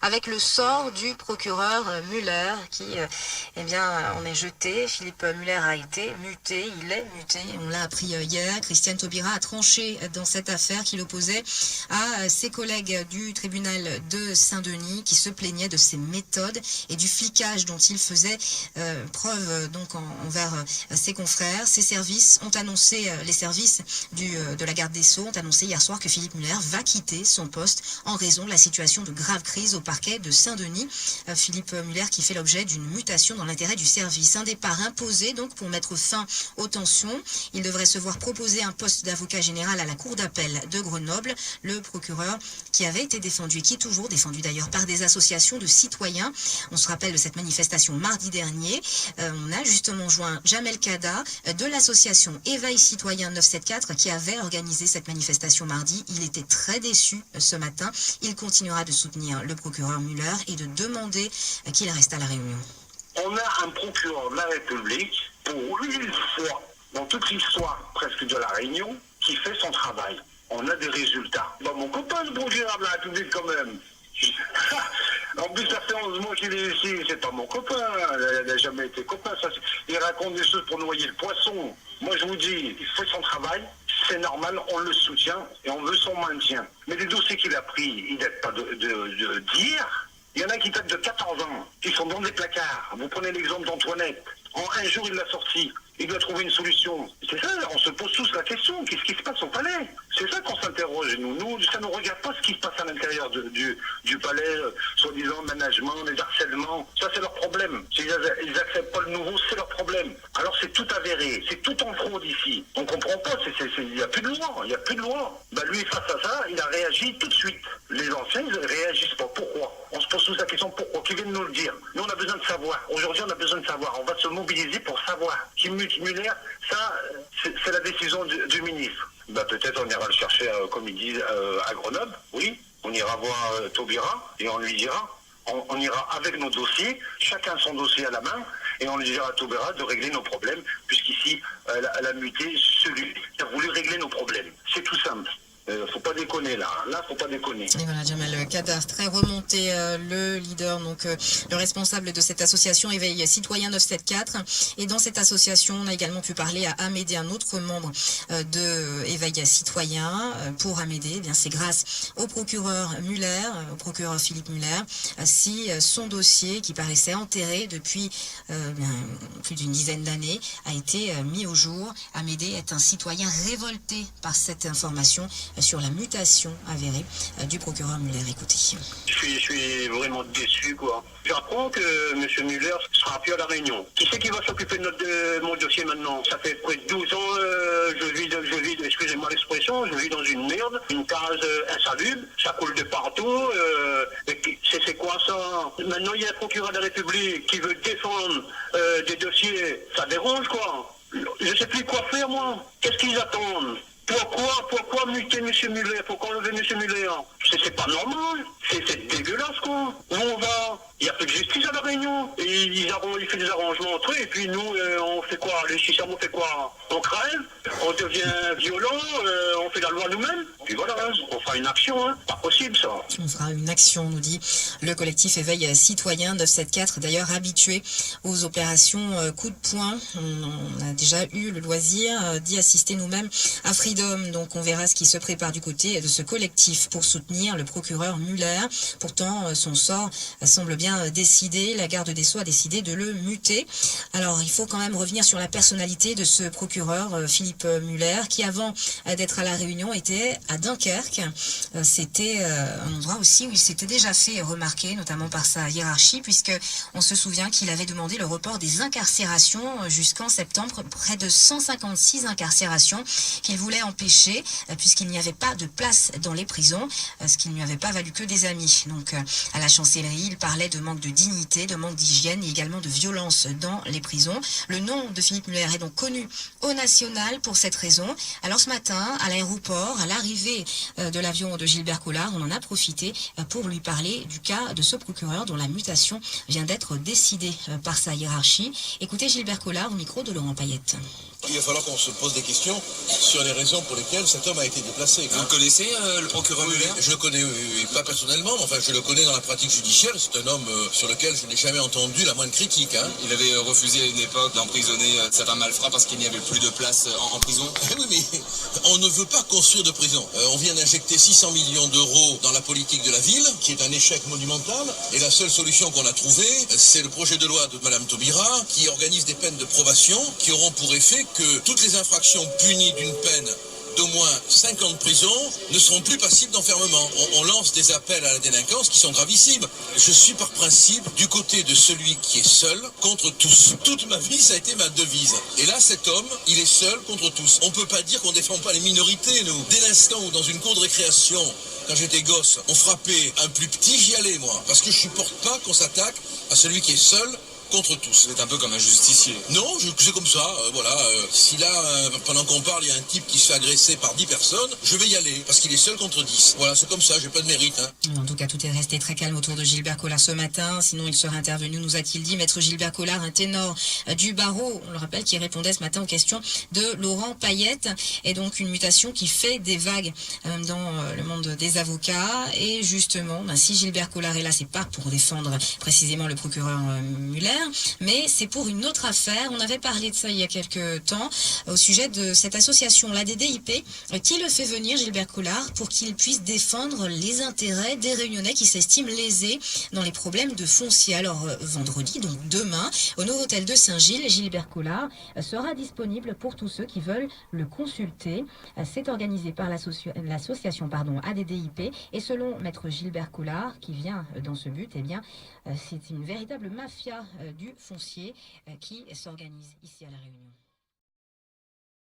avec le sort du procureur Muller qui, eh bien, on est jeté. Philippe Muller a été muté, il est muté. On l'a appris hier. Christiane Taubira a tranché dans cette affaire qui l'opposait à ses collègues du tribunal de Saint-Denis qui se plaignaient de ses méthodes et du flicage dont il faisait preuve donc envers ses confrères. Ses services ont annoncé, les services de la garde des Sceaux ont annoncé hier soir que Philippe Muller va quitter son poste en raison de la situation de grave crise au parquet de Saint-Denis. Philippe Muller qui fait l'objet d'une mutation dans l'intérêt du service. Un départ imposé donc pour mettre fin aux tensions. Il devrait se voir proposer un poste d'avocat général à la cour d'appel de Grenoble. Le procureur qui avait été défendu et qui est toujours défendu d'ailleurs par des associations de citoyens. On se rappelle de cette manifestation mardi dernier. On a justement joint Jamel Kada de l'association Éveil Citoyen 974 qui avait organisé cette manifestation mardi. Il était très déçu ce matin. Il continuera de soutenir le procureur Muller et de demander qu'il reste à la Réunion. On a un procureur de la République, pour une fois dans toute l'histoire presque de la Réunion, qui fait son travail. On a des résultats. Bon, mon copain, le procureur de la République, quand même. En plus, ça fait 11 mois qu'il est ici. C'est pas mon copain. Il n'a jamais été copain. Il raconte des choses pour noyer le poisson. Moi, je vous dis, il fait son travail. C'est normal, on le soutient et on veut son maintien. Mais les dossiers qu'il a pris, ils datent pas d'hier. Il y en a qui datent de 14 ans, qui sont dans des placards. Vous prenez l'exemple d'Antoinette. En un jour, il l'a sorti. Il doit trouver une solution. C'est ça, on se pose tous la question. Qu'est-ce qui se passe au palais? C'est ça qu'on s'interroge, nous. Nous, ça ne nous regarde pas ce qui se passe à l'intérieur du palais, soi-disant management, les harcèlements. Ça, c'est leur problème. S'ils n'acceptent pas le nouveau, c'est leur problème. Alors, c'est tout avéré. C'est tout en fraude ici. On ne comprend pas. Il n'y a plus de loi. Il n'y a plus de loi. Bah, lui, face à ça, il a réagi tout de suite. Les anciens, ils ne réagissent pas. Pourquoi? On se pose tous la question pourquoi? Qui viennent nous le dire? Nous, on a besoin de savoir. Aujourd'hui, on a besoin de savoir. On va se mobiliser pour savoir. Qui mute Muller, ça, c'est la décision du ministre. Bah, peut-être on ira le chercher, comme ils disent, à Grenoble. Oui, on ira voir Taubira et on lui dira. On ira avec nos dossiers, chacun son dossier à la main, et on lui dira à Taubira de régler nos problèmes, puisqu'ici, elle a muté celui qui a voulu régler nos problèmes. C'est tout simple. Faut pas déconner là, faut pas déconner. Et voilà, Jamel Kada, très remonté, le leader, donc le responsable de cette association Éveil Citoyen 974. Et dans cette association, on a également pu parler à Amédée, un autre membre de Éveil Citoyen. Pour Amédée, eh bien c'est grâce au procureur Muller, au procureur Philippe Muller, si son dossier, qui paraissait enterré depuis plus d'une dizaine d'années, a été mis au jour. Amédée est un citoyen révolté par cette information sur la mutation avérée du procureur Muller. Écoutez. Je suis vraiment déçu, quoi. J'apprends que M. Muller sera plus à la Réunion. Qui c'est qui va s'occuper de mon dossier maintenant? Ça fait près de 12 ans, je vis, excusez-moi l'expression, je vis dans une merde, une case insalubre, ça coule de partout. C'est quoi ça? Maintenant, il y a un procureur de la République qui veut défendre des dossiers. Ça dérange, quoi. Je sais plus quoi faire, moi. Qu'est-ce qu'ils attendent? Pourquoi muter M. Muller? Pourquoi enlever M. Muller? C'est pas normal. C'est dégueulasse, quoi. Où on va? Il n'y a plus de justice à la Réunion. Et ils font des arrangements entre eux. Et puis nous, on fait quoi? Les chichams, on fait quoi? On crève, on devient violent, on fait la loi nous-mêmes. Puis voilà, on fera une action. Hein. Pas possible, ça. On fera une action, nous dit le collectif Éveil Citoyen 974, d'ailleurs habitué aux opérations coup de poing. On a déjà eu le loisir d'y assister nous-mêmes à Freedom. Donc on verra ce qui se prépare du côté de ce collectif pour soutenir le procureur Muller. Pourtant, son sort semble bien décidé. La garde des Sceaux a décidé de le muter. Alors, il faut quand même revenir sur la personnalité de ce procureur, Philippe Muller, qui avant d'être à La Réunion était à Dunkerque. C'était un endroit aussi où il s'était déjà fait remarquer, notamment par sa hiérarchie, puisque on se souvient qu'il avait demandé le report des incarcérations jusqu'en septembre, près de 156 incarcérations qu'il voulait empêcher, puisqu'il n'y avait pas de place dans les prisons, ce qui ne lui avait pas valu que des amis. Donc, à la chancellerie, il parlait de manque de dignité, de manque d'hygiène et également de violence dans les prisons. Le nom de Philippe Muller est donc connu au national pour cette raison. Alors ce matin, à l'aéroport, à l'arrivée de l'avion de Gilbert Collard, on en a profité pour lui parler du cas de ce procureur dont la mutation vient d'être décidée par sa hiérarchie. Écoutez Gilbert Collard au micro de Laurent Payette. il va falloir qu'on se pose des questions sur les raisons pour lesquelles cet homme a été déplacé. Vous connaissez le procureur Muller? Je le connais, pas personnellement, mais enfin je le connais dans la pratique judiciaire. C'est un homme sur lequel je n'ai jamais entendu la moindre critique. Hein. Il avait refusé à une époque d'emprisonner certains malfrats parce qu'il n'y avait plus de place en prison. Oui, mais on ne veut pas construire de prison. On vient d'injecter 600 millions d'euros dans la politique de la ville, qui est un échec monumental. Et la seule solution qu'on a trouvée, c'est le projet de loi de Madame Taubira, qui organise des peines de probation, qui auront pour effet que toutes les infractions punies d'une peine d'au moins 5 ans de prison ne seront plus passibles d'enfermement. On lance des appels à la délinquance qui sont gravissimes. Je suis par principe du côté de celui qui est seul contre tous. Toute ma vie, ça a été ma devise. Et là, cet homme, il est seul contre tous. On ne peut pas dire qu'on ne défend pas les minorités, nous. Dès l'instant où, dans une cour de récréation, quand j'étais gosse, on frappait un plus petit, j'y allais, moi. Parce que je supporte pas qu'on s'attaque à celui qui est seul contre tous. Vous êtes un peu comme un justicier. Non, c'est comme ça, voilà. Si là, pendant qu'on parle, il y a un type qui se fait agresser par 10 personnes, je vais y aller, parce qu'il est seul contre 10. Voilà, c'est comme ça, j'ai pas de mérite. Hein. En tout cas, tout est resté très calme autour de Gilbert Collard ce matin. Sinon, il serait intervenu, nous a-t-il dit, maître Gilbert Collard, un ténor du barreau, on le rappelle, qui répondait ce matin aux questions de Laurent Payette. Et donc, une mutation qui fait des vagues dans le monde des avocats. Et justement, si Gilbert Collard est là, c'est pas pour défendre précisément le procureur Muller, mais c'est pour une autre affaire. On avait parlé de ça il y a quelques temps au sujet de cette association, la DDIP, qui le fait venir, Gilbert Collard, pour qu'il puisse défendre les intérêts des Réunionnais qui s'estiment lésés dans les problèmes de foncier. Alors vendredi, donc demain, au Novotel de Saint-Gilles, Gilbert Collard sera disponible pour tous ceux qui veulent le consulter. C'est organisé par l'association ADDIP, et selon maître Gilbert Collard, qui vient dans ce but, eh bien, c'est une véritable mafia du foncier qui s'organise ici à La Réunion.